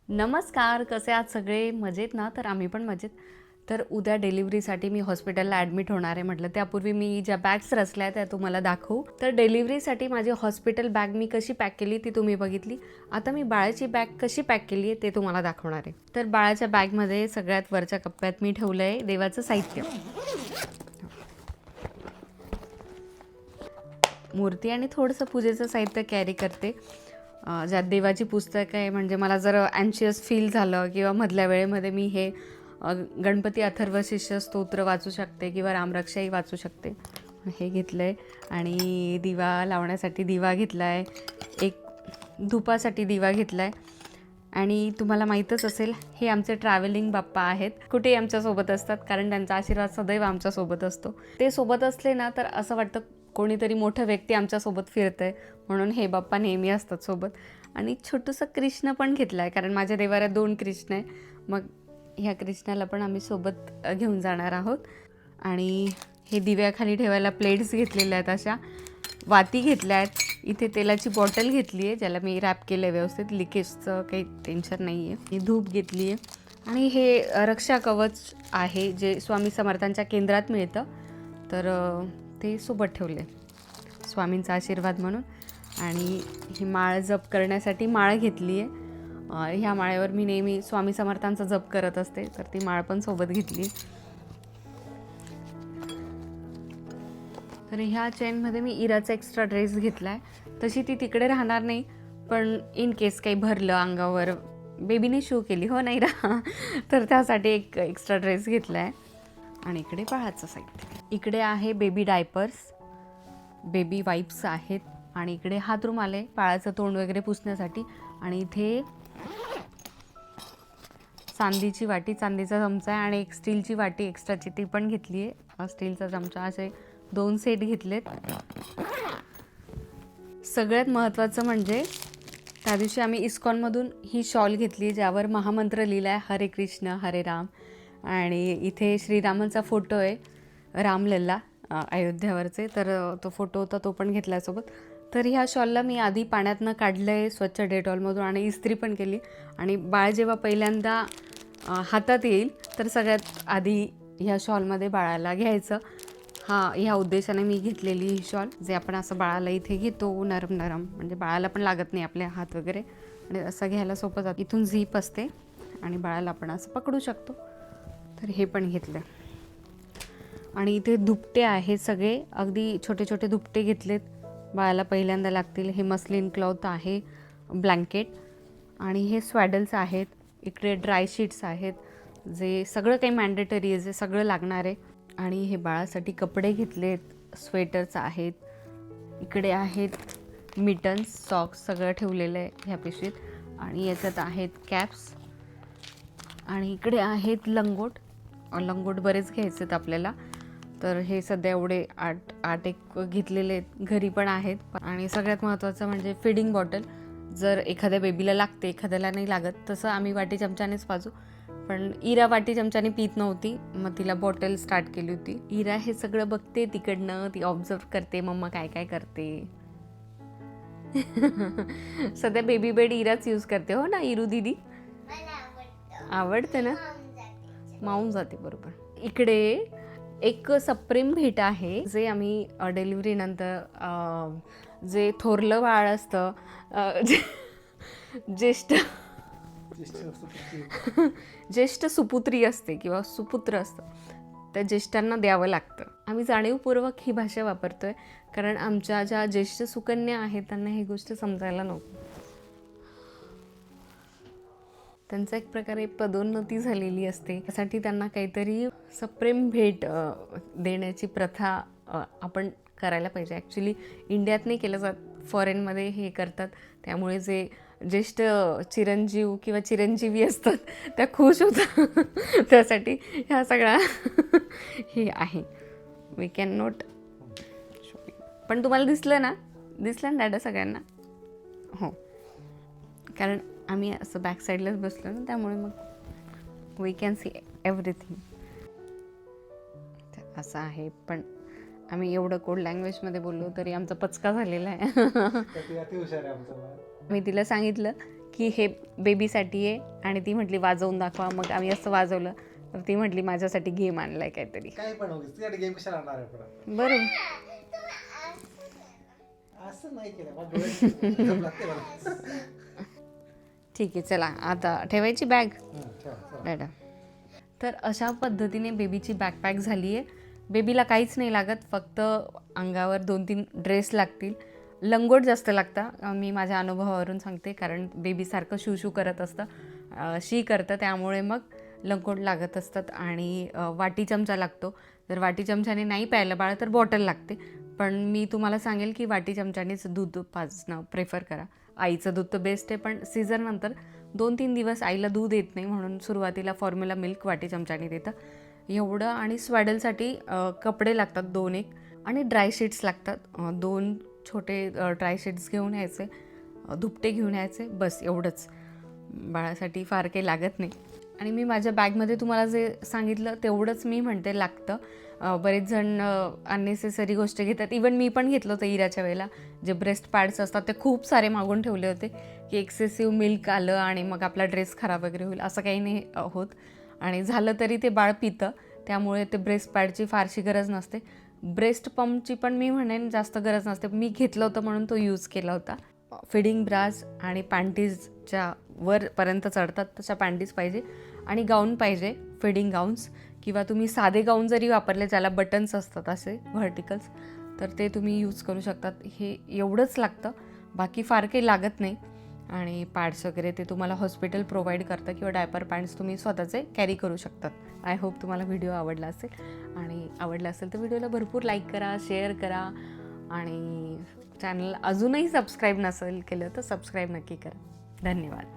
नमस्कार, कसे आहात सगळे? मजेत ना? तर आम्ही पण मजेत. तर उद्या डिलिव्हरीसाठी मी हॉस्पिटलला ॲडमिट होणार आहे म्हटलं. त्यापूर्वी मी ज्या बॅग्स रचल्या आहेत त्या तुम्हाला दाखवू. तर डिलिव्हरीसाठी माझी हॉस्पिटल बॅग मी कशी पॅक केली ती तुम्ही बघितली. आता मी बाळाची बॅग कशी पॅक केली आहे ते तुम्हाला दाखवणार आहे. तर बाळाच्या बॅगमध्ये सगळ्यात वरच्या कप्प्यात मी ठेवलं आहे देवाचं साहित्य. मूर्ती आणि थोडंसं पूजेचं साहित्य कॅरी करते. ज्यात देवाची पुस्तकं आहे, म्हणजे मला जर अँशियस फील झालं किंवा मधल्या वेळेमध्ये मी हे गणपती अथर्वशीर्ष स्तोत्र वाचू शकते किंवा रामरक्षाही वाचू शकते. हे घेतलं आहे आणि दिवा लावण्यासाठी दिवा घेतला आहे, एक धुपासाठी दिवा घेतला आहे. आणि तुम्हाला माहीतच असेल, हे आमचे ट्रॅव्हलिंग बाप्पा आहेत. कुठेही आमच्यासोबत असतात, कारण त्यांचा आशीर्वाद सदैव आमच्यासोबत असतो. ते सोबत असले ना तर असं वाटतं कोणीतरी मोठं व्यक्ती आमच्यासोबत फिरतं आहे, म्हणून हे बाप्पा नेहमी असतात सोबत. आणि छोटंसं कृष्ण पण घेतलं आहे, कारण माझ्या देवाऱ्यात 2 कृष्ण आहे. मग ह्या कृष्णाला पण आम्ही सोबत घेऊन जाणार आहोत. आणि हे दिव्याखाली ठेवायला प्लेट्स घेतलेल्या आहेत, अशा वाती घेतल्या आहेत. इथे तेलाची बॉटल घेतली आहे, ज्याला मी रॅप केलं आहे व्यवस्थित, लिकेजचं काही टेन्शन नाही आहे. धूप घेतली आहे आणि हे रक्षा कवच आहे जे स्वामी समर्थांच्या केंद्रात मिळतं, तर ते सोबत ठेवले स्वामींचा आशीर्वाद म्हणून. आणि ही माळ जप करण्यासाठी माळ घेतली आहे. ह्या माळेवर मी नेहमी स्वामी समर्थांचा जप करत असते, तर ती माळ पण सोबत घेतली. तर ह्या चेनमध्ये मी इराचा एक्स्ट्रा ड्रेस घेतला आहे. तशी ती तिकडे राहणार नाही, पण इन केस काही भरलं अंगावर, बेबीने शू केली हो नाही रा, तर त्यासाठी एक एक्स्ट्रा ड्रेस घेतला आहे. आणि इकडे बाळाचं साहित्य, इकडे आहे बेबी डायपर्स, बेबी वाईप्स आहेत. आणि इकडे हातरूम आले बाळाचं तोंड वगैरे पुसण्यासाठी. आणि इथे चांदीची वाटी, चांदीचा चमचा आहे आणि एक स्टीलची वाटी एक्स्ट्राची ती पण घेतली आहे. स्टीलचा चमचा, असे 2 सेट घेतलेत. सगळ्यात महत्त्वाचं म्हणजे त्या दिवशी आम्ही इस्कॉनमधून ही शॉल घेतली, ज्यावर महामंत्र लिहिला आहे, हरे कृष्ण हरे राम. आणि इथे श्रीरामांचा फोटो आहे, रामलल्ला अयोध्यावरचे, तर तो फोटो होता, तो पण घेतला सोबत. तर ह्या शॉलला मी आधी पाण्यातनं काढलं आहे स्वच्छ डेटॉलमधून आणि इस्त्री पण केली. आणि बाळ जेव्हा पहिल्यांदा हातात येईल तर सगळ्यात आधी ह्या शॉलमध्ये बाळाला घ्यायचं. ह्या उद्देशाने मी घेतलेली ही शॉल, जे आपण असं बाळाला इथे घेतो, नरम नरम, म्हणजे बाळाला पण लागत नाही आपले हात वगैरे. आणि असं घ्यायला सोपं जातं. इथून झीप असते आणि बाळाला आपण असं पकडू शकतो. तर हे पण घेतलं. आणि इथे दुपटे आहेत सगळे, अगदी छोटे छोटे दुपटे घेतलेत, बाळाला पहिल्यांदा लागतील. हे मस्लिन क्लॉथ आहे, ब्लँकेट. आणि हे स्वॅडल्स आहेत. इकडे ड्राय शीट्स आहेत, जे सगळं काही मॅन्डेटरी आहे, जे सगळं लागणार आहे. आणि हे बाळासाठी कपडे घेतलेत, स्वेटर्स आहेत. इकडे आहेत मिटन्स, सॉक्स, सगळं ठेवलेलं आहे ह्या पिशवीत. आणि याच्यात आहेत कॅप्स. आणि इकडे आहेत लंगोट. लंगोट बरेच घ्यायचे आहेत आपल्याला, तर हे सध्या एवढे 8 एक घेतलेले आहेत, घरी पण आहेत. आणि सगळ्यात महत्त्वाचं म्हणजे फिडिंग बॉटल. जर एखाद्या बेबीला लागते, एखाद्याला नाही लागत, तसं आम्ही वाटी चमच्यानेच पाजू. पण इरा वाटी चमच्याने पित नव्हती, मग तिला बॉटल स्टार्ट केली होती. इरा हे सगळं बघते तिकडनं, ती ऑब्झर्व करते मम्मा काय काय करते. सध्या बेबी बेड इराच यूज करते हो ना इरू दीदी? आवडते ना, माऊन जाते बरोबर. इकडे एक सप्रेम भेट आहे, जे आम्ही डिलिव्हरीनंतर जे थोरलं बाळ असतं, ज्येष्ठ सुपुत्री असते किंवा सुपुत्र असतं, त्या ज्येष्ठांना द्यावं लागतं. आम्ही जाणीवपूर्वक ही भाषा वापरतोय, कारण आमच्या ज्या ज्येष्ठ सुकन्या आहेत त्यांना ही गोष्ट समजायला नको. त्यांचा एक प्रकारे पदोन्नती झालेली असते, त्यासाठी त्यांना काहीतरी सप्रेम भेट देण्याची प्रथा आपण करायला पाहिजे. ॲक्च्युली इंडियात नाही केलं जात, फॉरेनमध्ये हे करतात. त्यामुळे जे ज्येष्ठ चिरंजीव किंवा चिरंजीवी असतात त्या खुश होतात. त्यासाठी ह्या सगळ्या हे आहे. We can not. पण तुम्हाला दिसलं ना दादा सगळ्यांना? हो, कारण आम्ही असं बॅक साईडलाच बसलो ना, त्यामुळे मग वी कॅन सी एव्हरीथिंग. असं आहे. पण आम्ही एवढं कोड लँग्वेजमध्ये बोललो तरी आमचा पचका झालेला आहे. मी तिला सांगितलं की हे बेबीसाठी आहे, आणि ती म्हटली वाजवून दाखवा. मग आम्ही असं वाजवलं तर ती म्हटली माझ्यासाठी गेम आणलाय काहीतरी. काय पण होईल तुझ्याकडे गेम कशाला आणणार आहे परत? बरं, असं नाही केलं मला डोळ्यात झोप लागते मला. ठीक आहे, चला आता ठेवायची बॅग. ठेवा, चला. मॅडम, तर अशा पद्धतीने बेबीची बॅकपॅक झाली आहे. बेबीला काहीच नाही लागत, फक्त अंगावर 2-3 ड्रेस लागतील. लंगोट जास्त लागतं, मी माझ्या अनुभवावरून सांगते, कारण बेबीसारखं शू करत असतं, शी करतं, त्यामुळे मग लंगोट लागत असतात. आणि वाटी चमचा लागतो. जर वाटी चमच्याने नाही प्यायलं बाळ तर बॉटल लागते, पण मी तुम्हाला सांगेल की वाटी चमच्यानेच दूध पाजणं प्रेफर करा. आईचं दूध तर बेस्ट आहे, पण सीझननंतर 2-3 दिवस आईला दूध येत नाही, म्हणून सुरुवातीला फॉर्म्युला मिल्क वाटी चमच्याने देतं एवढं. आणि स्वॅडलसाठी कपडे लागतात 2-1, आणि ड्रायशीट्स लागतात 2 छोटे ड्रायशीट्स घेऊन यायचे, धुपटे घेऊन यायचे, बस एवढंच. बाळासाठी फार काही लागत नाही. आणि मी माझ्या बॅगमध्ये तुम्हाला जे सांगितलं तेवढंच मी म्हणते लागतं. बरेच जण अननेसेसरी गोष्टी घेतात, इवन मी पण घेतलं होतं इराच्या वेळेला. जे ब्रेस्ट पॅड्स असतात ते खूप सारे मागून ठेवले होते की एक्सेसिव्ह मिल्क आलं आणि मग आपला ड्रेस खराब वगैरे होईल, असं काही नाही होत. आणि झालं तरी ते बाळ पितं, त्यामुळे ते ब्रेस्ट पॅडची फारशी गरज नसते. ब्रेस्ट पंपची पण मी म्हणेन जास्त गरज नसते. मी घेतलं होतं म्हणून तो यूज केला होता. फिडिंग ब्राज आणि पॅन्टीजच्या वरपर्यंत चढतात तशा पॅन्टीज पाहिजे, आणि गाऊन पाहिजे, फिडिंग गाऊन्स. किंवा तुम्ही साधे गाऊन जरी वापरले ज्याला बटन्स असतात असे व्हर्टिकल्स, तर ते तुम्ही यूज करू शकतात. हे एवढंच लागतं, बाकी फार काही लागत नाही. आणि पॅड्स वगैरे ते तुम्हाला हॉस्पिटल प्रोव्हाइड करतं, किंवा डायपर पॅन्ट्स तुम्ही स्वतःचे कॅरी करू शकतात. आय होप तुम्हाला व्हिडिओ आवडला असेल, आणि आवडला असेल तर व्हिडिओला भरपूर लाईक करा, शेअर करा, आणि चॅनल अजूनही सबस्क्राईब नसेल केलं तर सबस्क्राईब नक्की करा. धन्यवाद.